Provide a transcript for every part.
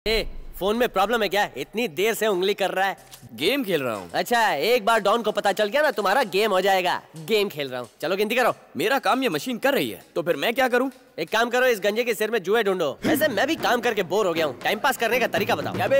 ए, phone में problem है क्या? इतनी देर से उंगली कर रहा है। गेम खेल रहा हूँ। अच्छा, एक बार डॉन को पता चल गया ना तुम्हारा गेम हो जाएगा। गेम खेल रहा हूँ, चलो गिनती करो। मेरा काम ये मशीन कर रही है, तो फिर मैं क्या करूँ? एक काम करो, इस गंजे के सिर में जुए ढूंढो। वैसे मैं भी काम करके बोर हो गया हूँ, टाइम पास करने का तरीका बताओ। क्या बे,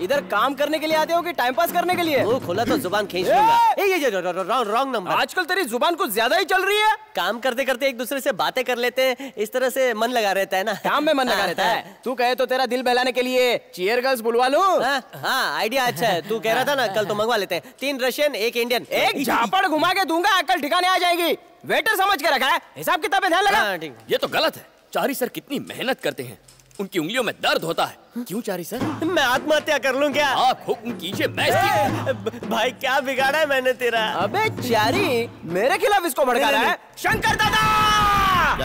इधर काम करने के लिए आते हो कि टाइम पास करने के लिए? मुंह खोला तो जुबान खींच लूंगा। ये रॉन्ग नंबर। आजकल तेरी जुबान कुछ ज्यादा ही चल रही है। काम करते करते एक दूसरे से बातें कर लेते हैं, इस तरह से मन लगा रहता है ना। काम में मन लगा रहता है। तू कहे तो तेरा दिल बहलाने के लिए चीयर गर्ल्स बुलवा लूं? हाँ, आइडिया अच्छा है। तू कह रहा था ना, कल तो मंगवा लेते हैं। 3 रशियन, 1 इंडियन। एक झापड़ घुमा के दूंगा, अकल ठिकाने आ जाएगी। वेटर समझ के रखा है, हिसाब किताब में ध्यान लगा। ये तो गलत है। चारी सर कितनी मेहनत करते हैं, उनकी उंगलियों में दर्द होता है। क्यों चारी सर? मैं आत्महत्या कर लूं क्या? आप हुक्म कीजिए, मैं भाई क्या बिगाड़ा है मैंने तेरा? अबे चारी, मेरे खिलाफ इसको भड़का रहा है। शंकर दादा!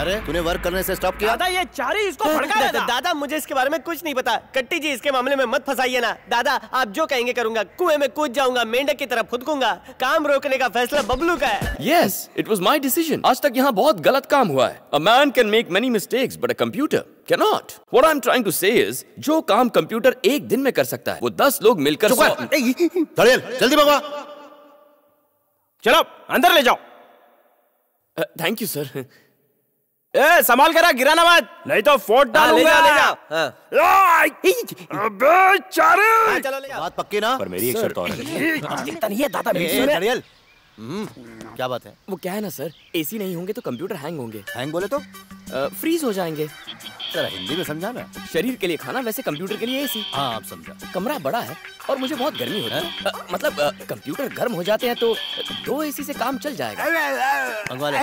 अरे तूने वर्क करने से स्टॉप किया? दादा, ये चारी इसको भड़का रहा था। दादा, मुझे इसके बारे में कुछ नहीं पता। कट्टी जी, इसके मामले में मत फंसाइए ना। दादा, आप जो कहेंगे करूंगा। कुएं में कूद जाऊंगा, मेंढक की तरह फुदकूंगा। काम रोकने का फैसला बबलू का है। Yes, it was my decision. आज तक यहाँ बहुत गलत काम हुआ है। A man can make many mistakes, but a computer cannot. What I'm trying to say is, जो काम कंप्यूटर एक दिन में कर सकता है, वो 10 लोग मिलकर धड़ेल, जल्दी भगवा। चलो अंदर ले जाओ। Thank you sir. ए, संभाल कर गिराना मत, नहीं तो फोड़ डालूंगा। ले जाओ। अबे चारी! चलो ले जाओ। बात पक्की ना? पर मेरी एक शर्त और है। दिखता नहीं है दादा। धड़ेल, क्या बात है? वो क्या है ना सर, एसी नहीं होंगे तो कंप्यूटर हैंग होंगे। हैंग बोले तो? फ्रीज हो जाएंगे। जरा हिंदी में समझा ना। शरीर के लिए खाना, वैसे कंप्यूटर के लिए एसी। हाँ, आप समझा। कमरा बड़ा है और मुझे बहुत गर्मी होती है। मतलब कंप्यूटर गर्म हो जाते हैं तो 2 एसी से काम चल जाएगा। मंगवा ले।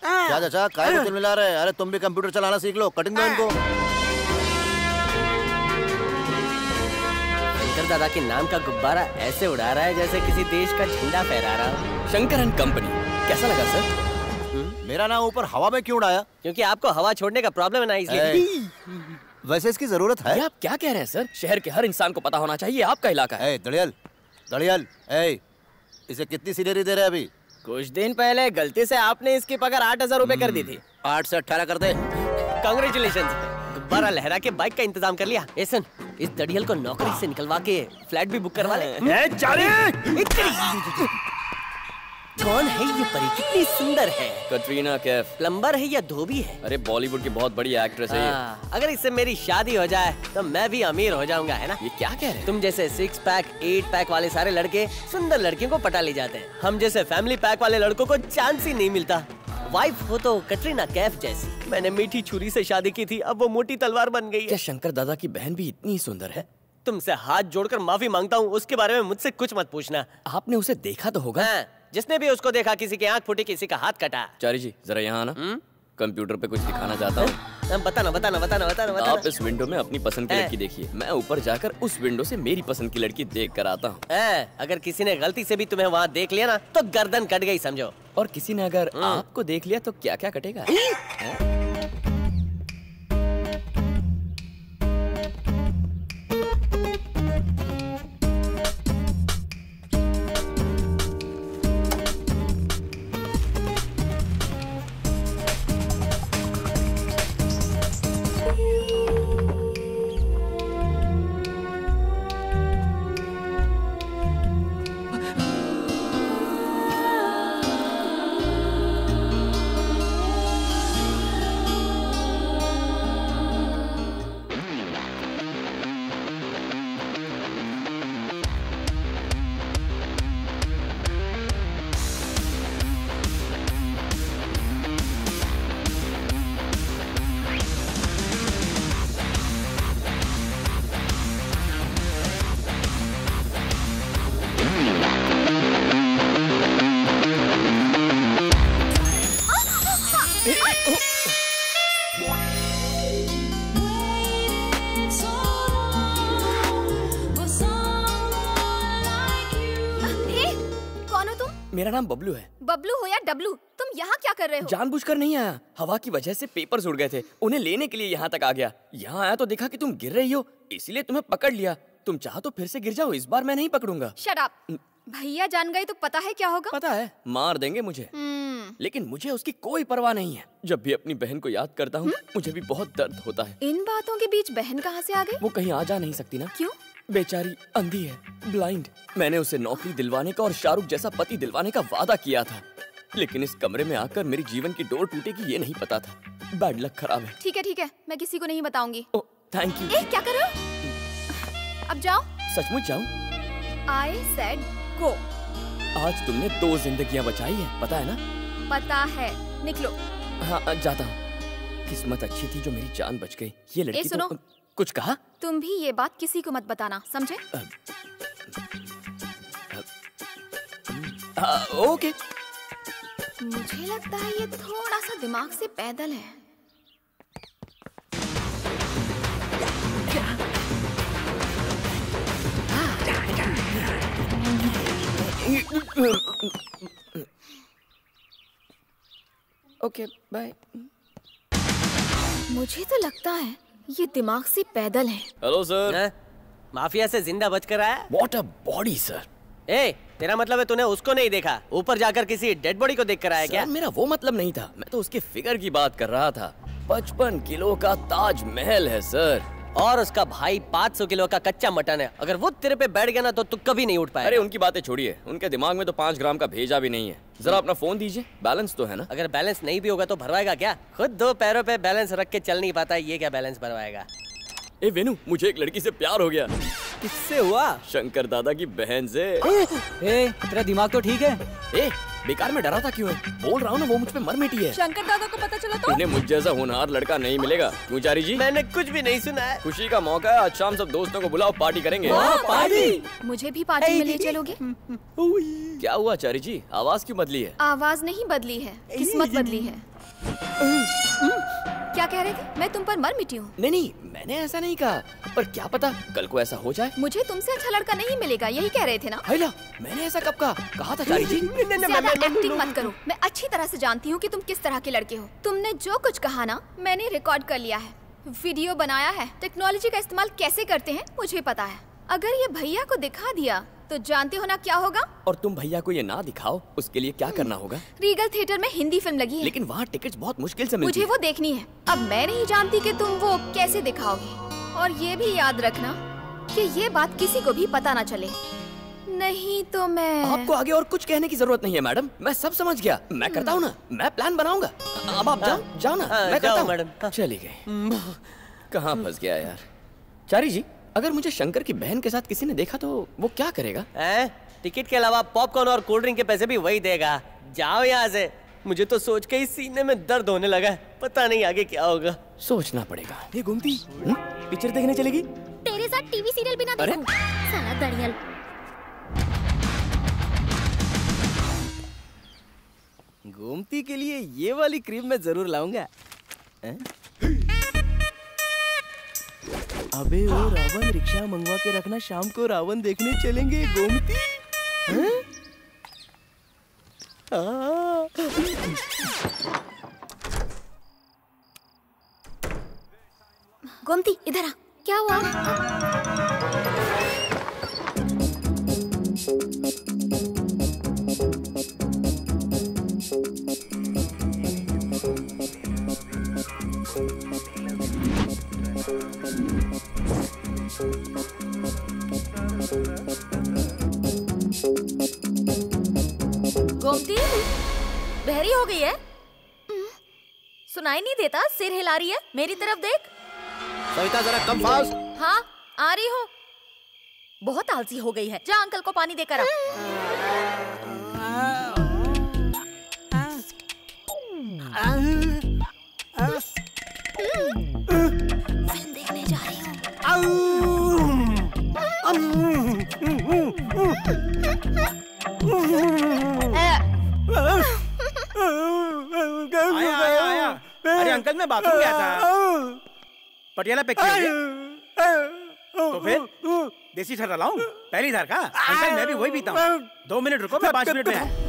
क्या चाचा, काय को मिला रहे? अरे तुम भी कंप्यूटर चलाना सीख लो, कटिंग दो इनको। शंकर दादा के नाम का गुब्बारा ऐसे उड़ा रहा है जैसे किसी देश का झंडा फहरा रहा हो। शंकर एंड कंपनी, कैसा लगा सर? मेरा नाम ऊपर हवा में क्यों उड़ाया? क्योंकि आपको हवा छोड़ने का प्रॉब्लम है ना, इसलिए। वैसे इसकी जरूरत है? ये आप क्या कह रहे हैं सर? शहर के हर इंसान को पता होना चाहिए आपका इलाका है। दड़ियल, दड़ियल, इसे कितनी सैलरी दे रहे हैं अभी? कुछ दिन पहले गलती से आपने इसकी पगार 8,000 रुपए कर दी थी। 8 से 18 कर दे। कांग्रेचुलेशंस, गुब्बारा लहरा के बाइक का इंतजाम कर लिया। ऐसन, इस दड़ियल को नौकरी से निकलवा के फ्लैट भी बुक करवा ले। कौन है ये परी? कितनी सुंदर है। कटरीना कैफ। प्लम्बर है या धोबी है? अरे बॉलीवुड की बहुत बड़ी एक्ट्रेस है ये। अगर इससे मेरी शादी हो जाए तो मैं भी अमीर हो जाऊंगा, है ना? ये क्या कह रहे हैं? तुम जैसे 6 पैक 8 पैक वाले सारे लड़के सुंदर लड़कियों को पटा ले जाते हैं। हम जैसे फैमिली पैक वाले लड़कों को चांस ही नहीं मिलता। वाइफ हो तो कटरीना कैफ जैसी। मैंने मीठी छुरी से शादी की थी, अब वो मोटी तलवार बन गई है। क्या शंकर दादा की बहन भी इतनी सुंदर है? तुमसे हाथ जोड़कर माफी मांगता हूँ, उसके बारे में मुझसे कुछ मत पूछना। आपने उसे देखा तो होगा? हाँ, जिसने भी उसको देखा किसी की आंख फूटी, किसी का हाथ कटा। चारी जी जरा यहाँ आना। कंप्यूटर पे कुछ दिखाना चाहता हूँ। बताना। आप इस विंडो में अपनी पसंद की लड़की देखिए, मैं ऊपर जाकर उस विंडो से मेरी पसंद की लड़की देख कर आता हूँ। अगर किसी ने गलती से भी तुम्हें वहाँ देख लिया ना तो गर्दन कट गई समझो। और किसी ने अगर आपको देख लिया तो क्या क्या कटेगा? मेरा नाम बबलू है। बबलू हो या डबलू, तुम यहाँ क्या कर रहे हो? जानबूझकर नहीं आया, हवा की वजह से पेपर्स उड़ गए थे, उन्हें लेने के लिए यहाँ तक आ गया। यहाँ आया तो देखा कि तुम गिर रही हो, इसीलिए तुम्हें पकड़ लिया। तुम चाहो तो फिर से गिर जाओ, इस बार मैं नहीं पकड़ूंगा। Shut up. भैया जान गए तो पता है क्या होगा? पता है, मार देंगे मुझे। लेकिन मुझे उसकी कोई परवाह नहीं है। जब भी अपनी बहन को याद करता हूँ मुझे भी बहुत दर्द होता है। इन बातों के बीच बहन कहाँ से आ गई? वो कहीं आ जा नहीं सकती ना। क्यों? बेचारी अंधी है, ब्लाइंड। मैंने उसे नौकरी दिलवाने का और शाहरुख जैसा पति दिलवाने का वादा किया था, लेकिन इस कमरे में आकर मेरी जीवन की डोर टूटेगी ये नहीं पता था। बैड लक खराब है। ठीक है, मैं किसी को नहीं बताऊंगी। ओह, थैंक यू। क्या कर रहे हो? अब जाओ। सचमुच जाऊं? I said go। आज तुमने 2 जिंदगियां बचाई है, पता है ना? पता है, निकलो। हाँ, जाता हूँ। किस्मत अच्छी थी जो मेरी जान बच गई। ये लड़की सुनो। तो कुछ कहा? तुम भी ये बात किसी को मत बताना, समझे? ओके। मुझे लगता है ये थोड़ा सा दिमाग से पैदल है। Okay, bye. मुझे तो लगता है ये दिमाग से पैदल है। Hello sir. माफिया से जिंदा बचकर आया? What a body sir. तेरा मतलब है तूने उसको नहीं देखा, ऊपर जाकर किसी डेड बॉडी को देख कर आया क्या? मेरा वो मतलब नहीं था, मैं तो उसके फिगर की बात कर रहा था। 55 किलो का ताजमहल है सर। और उसका भाई 500 किलो का कच्चा मटन है। अगर वो तेरे पे बैठ गया ना तो तू कभी नहीं उठ पाएगा। अरे उनकी बातें छोड़िए, उनके दिमाग में तो 5 ग्राम का भेजा भी नहीं है। जरा अपना फोन दीजिए, बैलेंस तो है ना? अगर बैलेंस नहीं भी होगा तो भरवाएगा क्या? खुद 2 पैरों पे बैलेंस रख के चल नहीं पाता, ये क्या बैलेंस भरवाएगा? ए वेनु, मुझे एक लड़की से प्यार हो गया। किससे हुआ? शंकर दादा की बहन से। तेरा दिमाग तो ठीक है? बेकार में डरा था क्यों है? बोल रहा हूँ ना, वो मुझ पे मर मिटी है। शंकर दादा को पता चला तो? उन्हें मुझ जैसा होनहार लड़का नहीं मिलेगा। क्यों चारी जी? मैंने कुछ भी नहीं सुना है। खुशी का मौका है, आज शाम सब दोस्तों को बुलाओ, पार्टी करेंगे। पार्टी? मुझे भी पार्टी में ले चलोगे? क्या हुआ चारी जी, आवाज क्यों बदली है? आवाज नहीं बदली है, किस्मत बदली है। क्या कह रहे थे? मैं तुम पर मर मिटी हूँ? नहीं, मैंने ऐसा नहीं कहा, पर क्या पता कल को ऐसा हो जाए। मुझे तुमसे अच्छा लड़का नहीं मिलेगा, यही कह रहे थे ना? हैला, मैंने ऐसा कब कहा था चारी जी? ज्यादा एक्टिंग मत करो। मैं अच्छी तरह से जानती हूँ कि तुम किस तरह के लड़के हो। तुमने जो कुछ कहा ना, मैंने रिकॉर्ड कर लिया है, वीडियो बनाया है। टेक्नोलॉजी का इस्तेमाल कैसे करते हैं मुझे पता है। अगर ये भैया को दिखा दिया तो जानते हो ना क्या होगा? और तुम भैया को ये ना दिखाओ, उसके लिए क्या करना होगा? रीगल थिएटर में हिंदी फिल्म लगी है, लेकिन वहाँ टिकट्स बहुत मुश्किल से मिलती मुझे वो देखनी है। अब मैं नहीं जानती कि तुम वो कैसे दिखाओगे। और ये भी याद रखना कि ये बात किसी को भी पता ना चले, नहीं तो मैं। आपको आगे और कुछ कहने की जरूरत नहीं है मैडम, मैं सब समझ गया। मैं करता हूँ ना, मैं प्लान बनाऊंगा। अब आप जाओ ना, मैं करता हूँ। मैडम चली गई। कहाँ फंस गया यार। चारी जी, अगर मुझे शंकर की बहन के साथ किसी ने देखा तो वो क्या करेगा? टिकट के अलावा पॉपकॉर्न और कोल्ड ड्रिंक के पैसे भी वही देगा। जाओ यहाँ से। मुझे तो सोच के ही सीने में दर्द होने लगा है, पता नहीं आगे क्या होगा। सोचना पड़ेगा। ये घूमती पिक्चर देखने चलेगी? तेरे साथ टीवी सीरियल भी ना देखूं, साला दरियल। घूमती के लिए ये वाली क्रीम मैं जरूर लाऊंगा। अबे वो रावण, रिक्शा मंगवा के रखना, शाम को रावण देखने चलेंगे। गोमती गोमती इधर आ। क्या हुआ? गोमती बहरी हो गई है? सुनाई नहीं देता? सिर हिला रही है, मेरी तरफ देख। सविता जरा कम फास्ट। हाँ आ रही हूँ। बहुत आलसी हो गई है, जा अंकल को पानी देकर आ। फिल्म देखने जा रही हूँ। आया। अरे अंकल, मैं बाथरूम गया था। पटियाला पे किया तो फिर देसी ठहरा लाऊं? पहली धार का? अंकल मैं भी वही पीता हूँ। 2 मिनट रुको, मैं 5 मिनट में आया।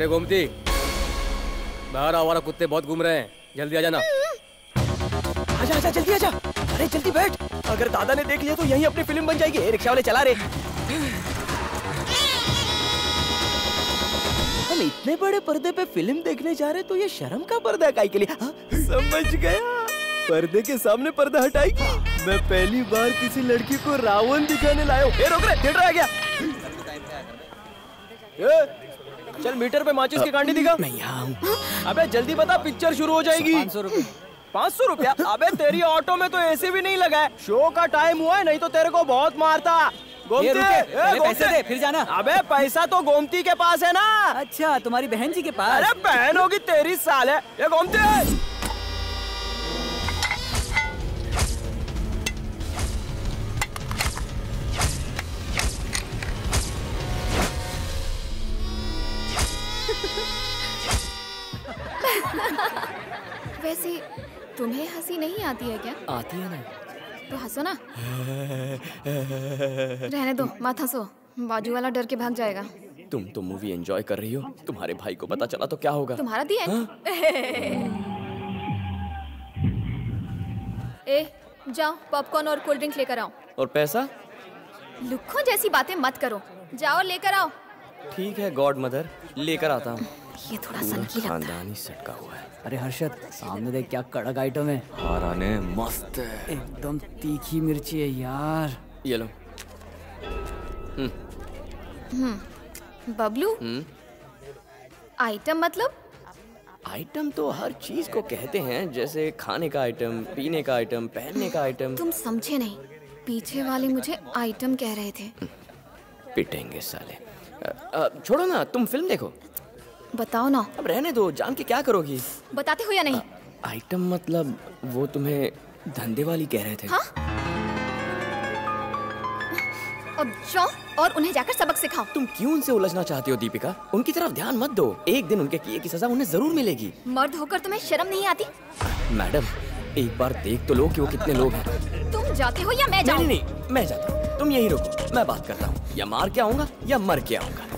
अरे गोमती, बाहर आवारा कुत्ते बहुत घूम रहे हैं, जल्दी आ जाना। आजा आजा जल्दी आजा। अरे जल्दी बैठ, अगर दादा ने देख लिया तो यही अपनी फिल्म बन जाएगी। रिक्शा वाले चला रहे। हम इतने बड़े पर्दे पे फिल्म देखने जा रहे तो ये शर्म का पर्दा है काहे के लिए? समझ गया, पर्दे के सामने पर्दा हटाएगी। मैं पहली बार किसी लड़की को रावण दिखाने लाया हूँ। रोक रहे, थिएटर आ गया। चल मीटर पे माचिस की कांडी दिखा। मैं यहाँ हूँ। अबे जल्दी बता, पिक्चर शुरू हो जाएगी। 500 रुपए। 500 रुपया? अबे तेरी ऑटो में तो एसी भी नहीं लगा है। शो का टाइम हुआ है, नहीं तो तेरे को बहुत मारता। गोमती, पैसे दे फिर जाना। अबे पैसा तो गोमती के पास है ना। अच्छा, तुम्हारी बहन जी के पास? अरे बहन होगी तेरी साले। ये गोमती, वैसे तुम्हें हंसी नहीं आती है क्या? आती है ना। तो हंसो ना। रहने दो, मत हंसो, बाजू वाला डर के भाग जाएगा। तुम तो मूवी एंजॉय कर रही हो, तुम्हारे भाई को पता चला तो क्या होगा? तुम्हारा दी है। ए, जाओ पॉपकॉर्न और कोल्ड ड्रिंक लेकर आओ। और पैसा? लुक्खों जैसी बातें मत करो, जाओ लेकर आओ। ठीक है गॉड मदर, लेकर आता हूँ। ये थोड़ा सनकी लगता है। खानदानी सटका हुआ है। अरे हर्षद, सामने देख क्या कड़क आइटम है। हाराने मस्त है, एकदम तीखी मिर्ची है यार। ये लो। बबलू, आइटम मतलब? आइटम तो हर चीज को कहते हैं, जैसे खाने का आइटम, पीने का आइटम, पहनने का आइटम। तुम समझे नहीं, पीछे वाले मुझे आइटम कह रहे थे। पिटेंगे साले। छोड़ो ना, तुम फिल्म देखो। बताओ ना। अब रहने दो, जान के क्या करोगी? बताते हो या नहीं? आइटम मतलब वो तुम्हें धंधे वाली कह रहे थे। हाँ? अब जाओ और उन्हें जाकर सबक सिखाओ। तुम क्यों उनसे उलझना चाहती हो दीपिका? उनकी तरफ ध्यान मत दो, एक दिन उनके किए की सजा उन्हें जरूर मिलेगी। मर्द होकर तुम्हें शर्म नहीं आती? मैडम, एक बार देख तो लो कि वो कितने लोग हैं। तुम जाते हो या मैं जाऊँ? नहीं, मैं जाता हूँ, तुम यही रुको, मैं बात करता हूँ। या मार के आऊंगा या मर के आऊंगा।